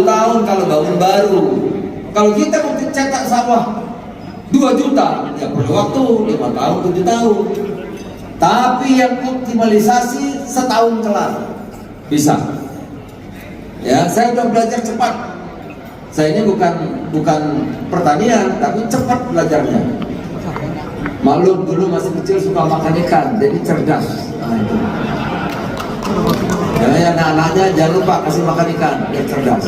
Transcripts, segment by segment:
tahun kalau bangun baru. Kalau kita mau cetak sawah 2 juta, ya perlu waktu 5 tahun, 7 tahun. Tapi yang optimalisasi setahun kelar, bisa. Ya, saya udah belajar cepat. Saya ini bukan pertanian, tapi cepat belajarnya. Maklum dulu masih kecil suka makan ikan, jadi cerdas. Nah, itu. Ya, anak-anaknya jangan lupa kasih makan ikan, biar cerdas.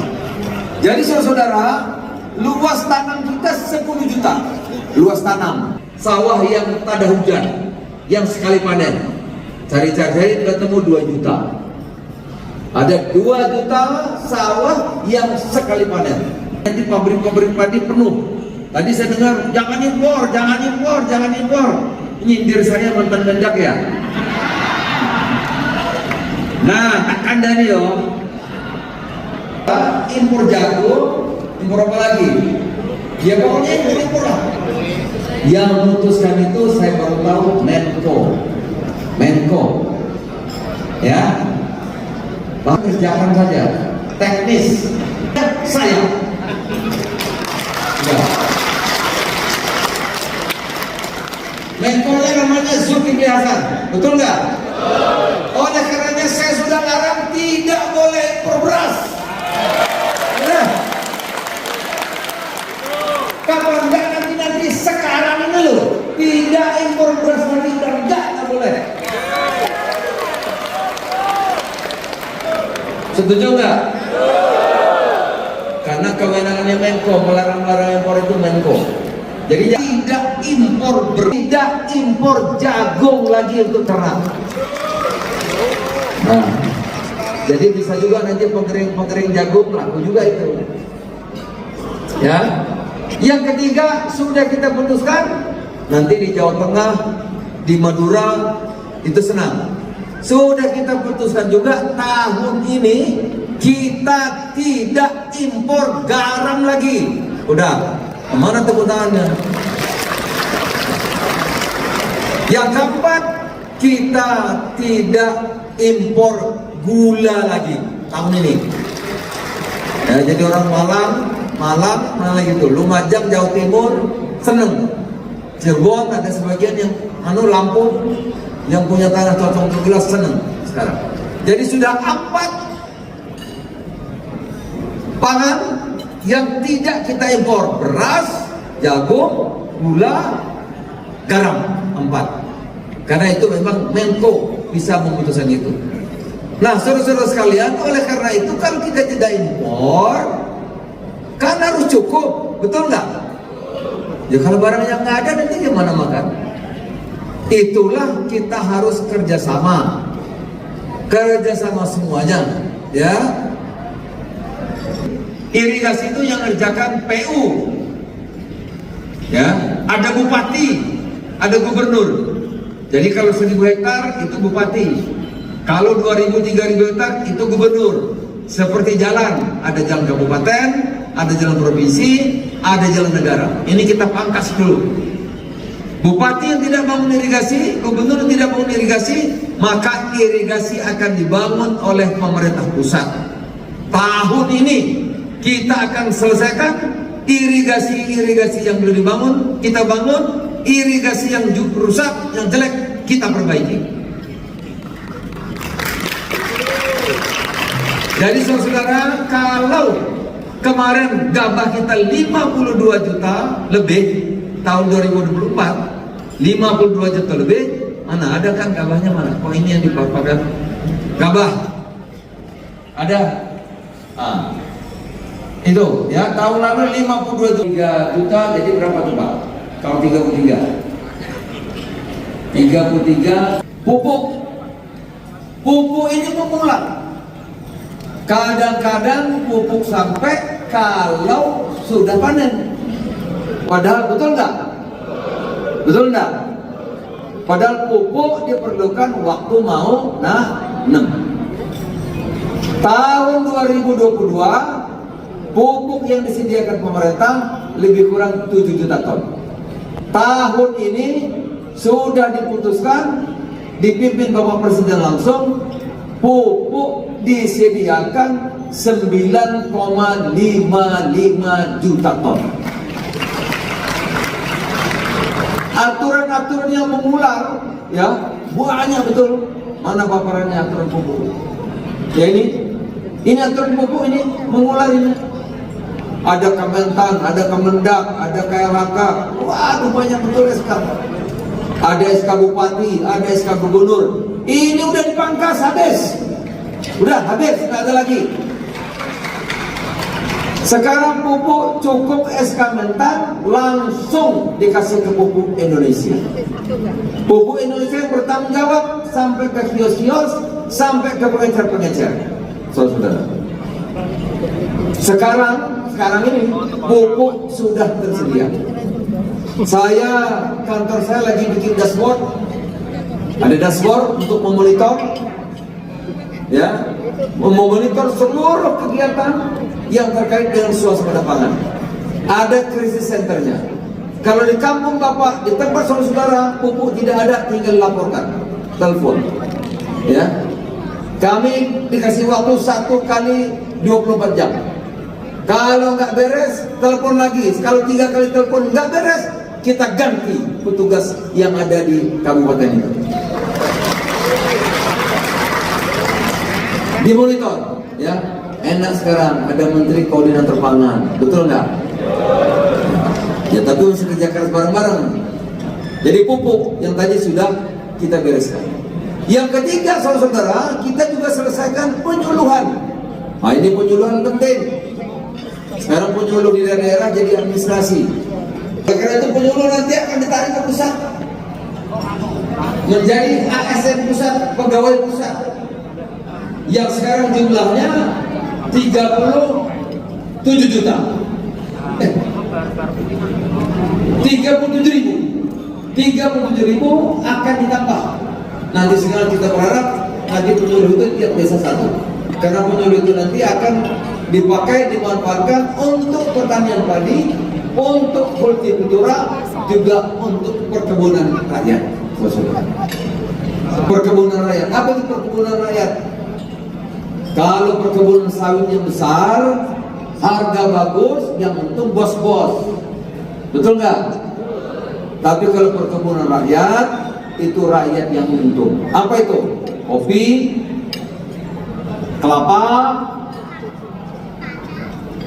Jadi saudara, luas tanam kita 10 juta. Luas tanam, sawah yang tak ada hujan, yang sekali panen. Cari-cari ketemu 2 juta. Ada 2 juta sawah yang sekali panen. Nanti pabrik-pabrik padi penuh. Tadi saya dengar, jangan impor, jangan impor, jangan impor. Nyindir saya mantan Mendak ya. Nah, Anda nih yo, impor jagung, impor apa lagi? Ya pokoknya impor lah. Yang memutuskan itu saya baru tahu Menko, ya. Kerjakan saja, teknis, saya. Ya. Menko-nya namanya Zulkifli Hasan, betul nggak? Oleh karenanya saya sudah larang tidak boleh impor beras. Nah, kalau enggak nanti sekarang ini loh, tidak impor beras lagi dan enggak boleh. Setuju nggak? Karena kewenangannya Menko, melarang impor itu Menko. Jadi tidak impor jagung lagi untuk ternak. Nah, jadi bisa juga nanti pengering jagung laku juga itu. Ya. Yang ketiga sudah kita putuskan, nanti di Jawa Tengah, di Madura itu senang. Sudah kita putuskan juga tahun ini kita tidak impor garam lagi. Udah, kemana tepuk tangannya? Yang keempat, kita tidak impor gula lagi tahun ini. Ya, jadi orang Malang mana gitu, Lumajang, Jawa Timur seneng. Cirebon ada sebagian yang Lampung yang punya tanah cocok untuk gula seneng sekarang. Jadi sudah 4 pangan yang tidak kita impor: beras, jagung, gula, garam. 4. Karena itu memang Menko bisa memutuskan itu. Nah, saudara-saudara sekalian, oleh karena itu kalau kita tidak impor, kan harus cukup, betul nggak? Ya kalau barang yang nggak ada nanti gimana makan? Itulah kita harus kerjasama semuanya, ya. Irigasi itu yang ngerjakan PU, ya. Ada bupati, ada gubernur. Jadi kalau 1000 hektar itu bupati, kalau 2000-3000 hektar itu gubernur. Seperti jalan, ada jalan kabupaten, ada jalan provinsi, ada jalan negara. Ini kita pangkas dulu. Bupati yang tidak bangun irigasi, gubernur yang tidak bangun irigasi, maka irigasi akan dibangun oleh pemerintah pusat. Tahun ini kita akan selesaikan irigasi yang belum dibangun, kita bangun. Irigasi yang rusak, yang jelek, kita perbaiki. Jadi saudara, kalau kemarin gabah kita 52 juta lebih, tahun 2024 52 juta lebih, mana ada kan gabahnya mana? Kok ini yang dipaparkan? Gabah ada. Itu ya, tahun lalu 52 juta, jadi berapa coba? Kalau 33 pupuk ini mengulang. Kadang-kadang pupuk sampai kalau sudah panen. Padahal betul nggak? Betul nggak? Padahal pupuk diperlukan waktu mau nanam. Tahun 2022 pupuk yang disediakan pemerintah lebih kurang 7 juta ton. Tahun ini sudah diputuskan, dipimpin Bapak Presiden langsung, pupuk disediakan 9,55 juta ton. Aturan-aturan yang mengular, ya, banyak betul. Mana paparannya aturan pupuk? Ya ini aturan pupuk ini mengular ini. Ada Kementan, ada Kemendak, ada KLHK. Waduh, banyak betul SK. Ada SK Bupati, ada SK Gubernur. Ini udah dipangkas habis. Udah habis, nggak ada lagi. Sekarang pupuk cukup SK Mentan langsung dikasih ke pupuk Indonesia. Pupuk Indonesia yang bertanggung jawab sampai ke kios-kios, sampai ke pengecer-pengecer. Saudara. Sekarang ini pupuk sudah tersedia. Kantor saya lagi bikin dashboard. Ada dashboard untuk memonitor, ya, memonitor seluruh kegiatan yang terkait dengan suasana pangan. Ada krisis centernya. Kalau di kampung Bapak, di tempat saudara pupuk tidak ada, tinggal laporkan, telepon, ya. Kami dikasih waktu 1 kali 24 jam. Kalau nggak beres, telepon lagi. Kalau 3 kali telepon nggak beres, kita ganti petugas yang ada di kabupaten itu. Dimonitor, ya. Enak sekarang ada Menteri Koordinator Pangan, betul nggak? Ya, tapi mesti kerja keras bareng-bareng. Jadi pupuk yang tadi sudah kita bereskan. Yang ketiga, saudara-saudara, kita juga selesaikan penyuluhan. Nah, ini penyuluhan penting. Sekarang penyuluh di daerah jadi administrasi. Karena itu penyuluh nanti akan ditarik ke pusat, menjadi ASN pusat, pegawai pusat, yang sekarang jumlahnya 37 juta. 37.000 akan ditambah. Nanti sekarang kita berharap nanti penyuluh itu tiap desa 1. Karena penyuluh itu nanti akan dipakai, dimanfaatkan untuk pertanian padi, untuk hortikultura, juga untuk perkebunan rakyat. Perkebunan rakyat. Apa itu perkebunan rakyat? Kalau perkebunan sawitnya besar, harga bagus, yang untung bos-bos. Betul nggak? Tapi kalau perkebunan rakyat, itu rakyat yang untung. Apa itu? Kopi, kelapa,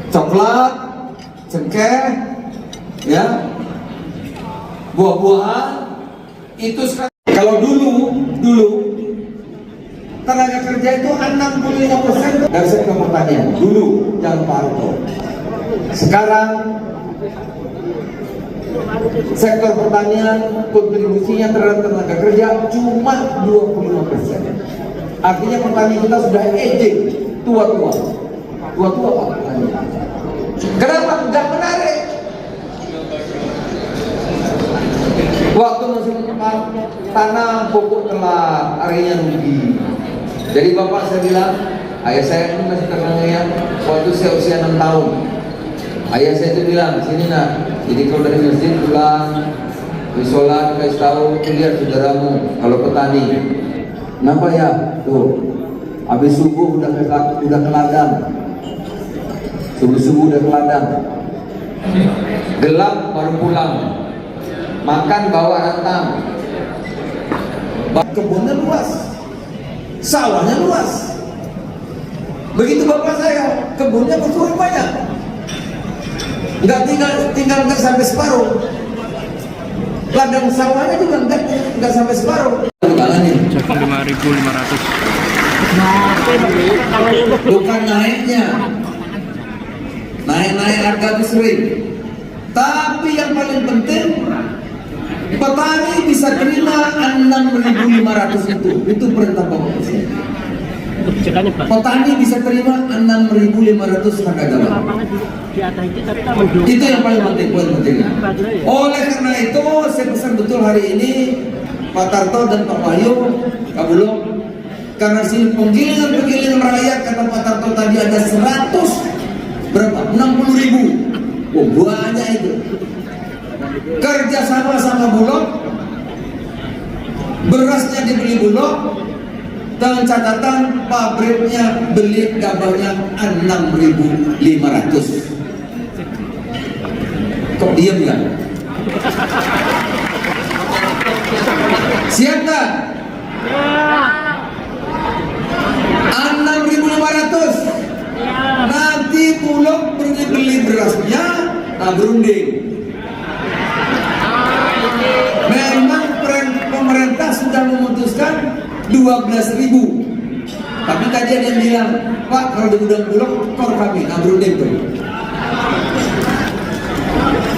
coklat, cengkeh, ya, buah-buahan. Itu sekarang. Kalau dulu tenaga kerja itu 65% dari sektor pertanian. Dulu jangan Pak Harto. Sekarang sektor pertanian kontribusinya terhadap tenaga kerja cuma 25%. Artinya petani kita sudah aging, tua-tua Pak petani. Kenapa? Nggak menarik. Waktu musim tanam pupuk telah, airnya rugi. Jadi bapak saya bilang, ayah saya ini masih terngiang waktu saya usia 6 tahun. Ayah saya itu bilang, sini nak, jadi kalau dari masjid pulang, sholat, kasih tahu, lihat saudaramu, kalau petani. Kenapa ya? Tuh, habis subuh udah ke ladang. Subuh udah ke ladang. Gelap baru pulang. Makan bawa rantang. Kebunnya luas, sawahnya luas. Begitu bapak saya, kebunnya berkurang banyak. Tinggal nggak sampai separuh. Ladang sawahnya juga nggak sampai separuh. 5.500. Bukan naik harga itu sering. Tapi yang paling penting, petani bisa terima 6.500 itu perintah Bapak Presiden. Petani bisa terima 6.500 harga gabah. Itu yang paling penting, poin pentingnya. Oleh karena itu, saya pesan betul hari ini Pak Tarto dan Pak Wahyu Kabulok, karena si penggilingan rakyat kata Pak Tarto tadi ada 60.000. Oh, banyak itu. Kerja sama Bulog, berasnya dibeli Bulog, dengan catatan pabriknya beli gabahnya 6.500. Kok diam kan? Siap tak? 6.500. Nanti Bulog pergi beli berasnya, berunding. Memang pemerintah sudah memutuskan 12.000. Tapi tadi ada yang bilang, Pak, kalau di gudang Bulog, kor kami, berunding tuh.